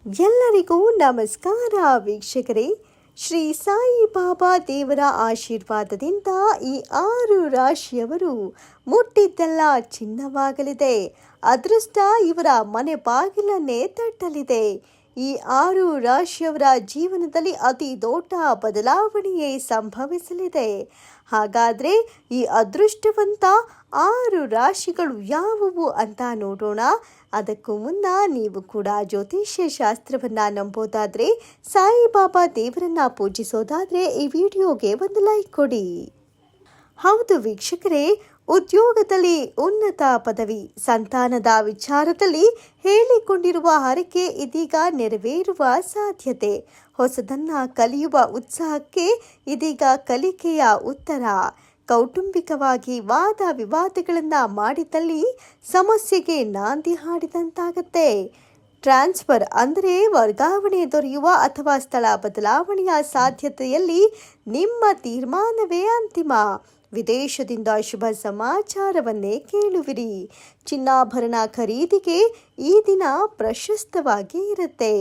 ಎಲ್ಲರಿಗೂ ನಮಸ್ಕಾರ ವೀಕ್ಷಕರೇ. ಶ್ರೀ ಸಾಯಿಬಾಬಾ ದೇವರ ಆಶೀರ್ವಾದದಿಂದ ಈ 6 ರಾಶಿಯವರು ಮುಟ್ಟಿದ್ದೆಲ್ಲ ಚಿನ್ನವಾಗಲಿದೆ. ಅದೃಷ್ಟ ಇವರ ಮನೆ ಬಾಗಿಲನ್ನೇ ತಟ್ಟಲಿದೆ. ಈ 6 ರಾಶಿಯವರ ಜೀವನದಲ್ಲಿ ಅತಿ ದೊಡ್ಡ ಬದಲಾವಣೆಯೇ ಸಂಭವಿಸಲಿದೆ. ಹಾಗಾದರೆ ಈ ಅದೃಷ್ಟವಂತ 6 ರಾಶಿಗಳು ಯಾವುವು ಅಂತ ನೋಡೋಣ. ಅದಕ್ಕೂ ಮುನ್ನ ನೀವು ಕೂಡ ಜ್ಯೋತಿಷ್ಯ ಶಾಸ್ತ್ರವನ್ನು ನಂಬೋದಾದರೆ, ಸಾಯಿಬಾಬಾ ದೇವರನ್ನ ಪೂಜಿಸೋದಾದರೆ ಈ ವಿಡಿಯೋಗೆ ಒಂದು ಲೈಕ್ ಕೊಡಿ. ಹೌದು ವೀಕ್ಷಕರೇ, ಉದ್ಯೋಗದಲ್ಲಿ ಉನ್ನತ ಪದವಿ, ಸಂತಾನದ ವಿಚಾರದಲ್ಲಿ ಹೇಳಿಕೊಂಡಿರುವ ಹರಕೆ ಇದೀಗ ನೆರವೇರುವ ಸಾಧ್ಯತೆ, ಹೊಸದನ್ನ ಕಲಿಯುವ ಉತ್ಸಾಹಕ್ಕೆ ಇದೀಗ ಕಲಿಕೆಯ ಉತ್ತರ, ಕೌಟುಂಬಿಕವಾಗಿ ವಾದ ವಿವಾದಗಳನ್ನ ಮಾಡಿದಲ್ಲಿ ಸಮಸ್ಯೆಗೆ ನಾಂದಿ ಹಾಡಿದಂತಾಗತ್ತೆ, ಟ್ರಾನ್ಸ್ಫರ್ ಅಂದರೆ ವರ್ಗಾವಣೆ ದೊರೆಯುವ ಅಥವಾ ಸ್ಥಳ ಬದಲಾವಣೆಯ ಸಾಧ್ಯತೆಯಲ್ಲಿ ನಿಮ್ಮ ತೀರ್ಮಾನವೇ ಅಂತಿಮ, ವಿದೇಶದಿಂದ ಶುಭ ಸಮಾಚಾರವನ್ನೇ ಕೇಳುವಿರಿ, ಚಿನ್ನಾಭರಣ ಖರೀದಿಗೆ ಈ ದಿನ ಪ್ರಶಸ್ತವಾಗಿ ಇರುತ್ತೆ,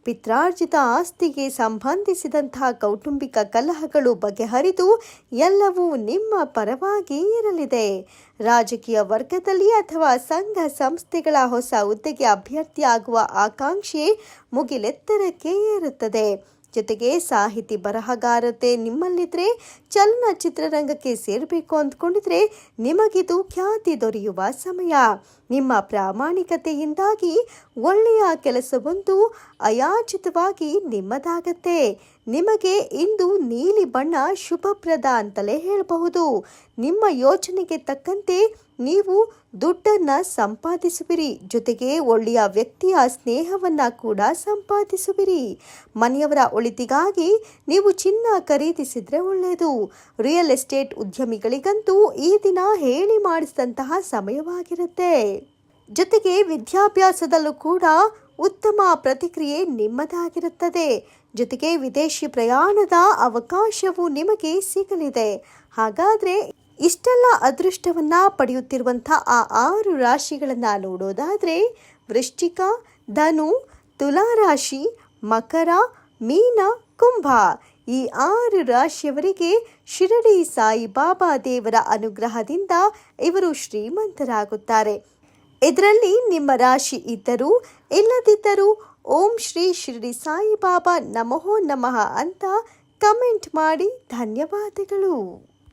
ಪಿತ್ರಾರ್ಜಿತ ಆಸ್ತಿಗೆ ಸಂಬಂಧಿಸಿದಂತಹ ಕೌಟುಂಬಿಕ ಕಲಹಗಳು ಬಗೆಹರಿದು ಎಲ್ಲವೂ ನಿಮ್ಮ ಪರವಾಗಿ ಇರಲಿದೆ, ರಾಜಕೀಯ ವರ್ಗದಲ್ಲಿ ಅಥವಾ ಸಂಘ ಸಂಸ್ಥೆಗಳ ಹೊಸ ಹುದ್ದೆಗೆ ಅಭ್ಯರ್ಥಿಯಾಗುವ ಆಕಾಂಕ್ಷೆ ಮುಗಿಲೆತ್ತರಕ್ಕೆ ಏರುತ್ತದೆ. ಜೊತೆಗೆ ಸಾಹಿತಿ ಬರಹಗಾರತೆ ನಿಮ್ಮಲ್ಲಿದ್ರೆ, ಚಲನಚಿತ್ರರಂಗಕ್ಕೆ ಸೇರಬೇಕು ಅಂದ್ಕೊಂಡಿದ್ರೆ ನಿಮಗಿದು ಖ್ಯಾತಿ ದೊರೆಯುವ ಸಮಯ, ನಿಮ್ಮ ಪ್ರಾಮಾಣಿಕತೆಯಿಂದಾಗಿ ಒಳ್ಳೆಯ ಕೆಲಸವೊಂದು ಅಯಾಚಿತವಾಗಿ ನಿಮ್ಮದಾಗತ್ತೆ. ನಿಮಗೆ ಇಂದು ನೀಲಿ ಬಣ್ಣ ಶುಭಪ್ರದ ಅಂತಲೇ ಹೇಳಬಹುದು. ನಿಮ್ಮ ಯೋಚನೆಗೆ ತಕ್ಕಂತೆ ನೀವು ದುಡ್ಡನ್ನು ಸಂಪಾದಿಸುವಿರಿ, ಜೊತೆಗೆ ಒಳ್ಳೆಯ ವ್ಯಕ್ತಿಯ ಸ್ನೇಹವನ್ನು ಕೂಡ ಸಂಪಾದಿಸುವಿರಿ. ಮನೆಯವರ ಒಳಿತಿಗಾಗಿ ನೀವು ಚಿನ್ನ ಖರೀದಿಸಿದ್ರೆ ಒಳ್ಳೆಯದು. ರಿಯಲ್ ಎಸ್ಟೇಟ್ ಉದ್ಯಮಿಗಳಿಗಂತೂ ಈ ದಿನ ಹೇಳಿ ಮಾಡಿಸಿದಂತಹ ಸಮಯವಾಗಿರುತ್ತೆ. ಜೊತೆಗೆ ವಿದ್ಯಾಭ್ಯಾಸದಲ್ಲೂ ಕೂಡ ಉತ್ತಮ ಪ್ರತಿಕ್ರಿಯೆ ನಿಮ್ಮದಾಗಿರುತ್ತದೆ. ಜೊತೆಗೆ ವಿದೇಶಿ ಪ್ರಯಾಣದ ಅವಕಾಶವು ನಿಮಗೆ ಸಿಗಲಿದೆ. ಹಾಗಾದರೆ ಇಷ್ಟೆಲ್ಲ ಅದೃಷ್ಟವನ್ನ ಪಡೆಯುತ್ತಿರುವಂಥ ಆ 6 ರಾಶಿಗಳನ್ನ ನೋಡೋದಾದರೆ, ವೃಶ್ಚಿಕ, ಧನು, ತುಲಾ ರಾಶಿ, ಮಕರ, ಮೀನ, ಕುಂಭ ಈ 6 ರಾಶಿಯವರಿಗೆ ಶಿರಡಿ ಸಾಯಿಬಾಬಾ ದೇವರ ಅನುಗ್ರಹದಿಂದ ಇವರು ಶ್ರೀಮಂತರಾಗುತ್ತಾರೆ. ಇದರಲ್ಲಿ ನಿಮ್ಮ ರಾಶಿ ಇದ್ದರೂ ಇಲ್ಲದಿದ್ದರೂ ಓಂ ಶ್ರೀ ಶಿರಡಿ ಸಾಯಿಬಾಬಾ ನಮೋ ನಮಃ ಅಂತ ಕಮೆಂಟ್ ಮಾಡಿ. ಧನ್ಯವಾದಗಳು.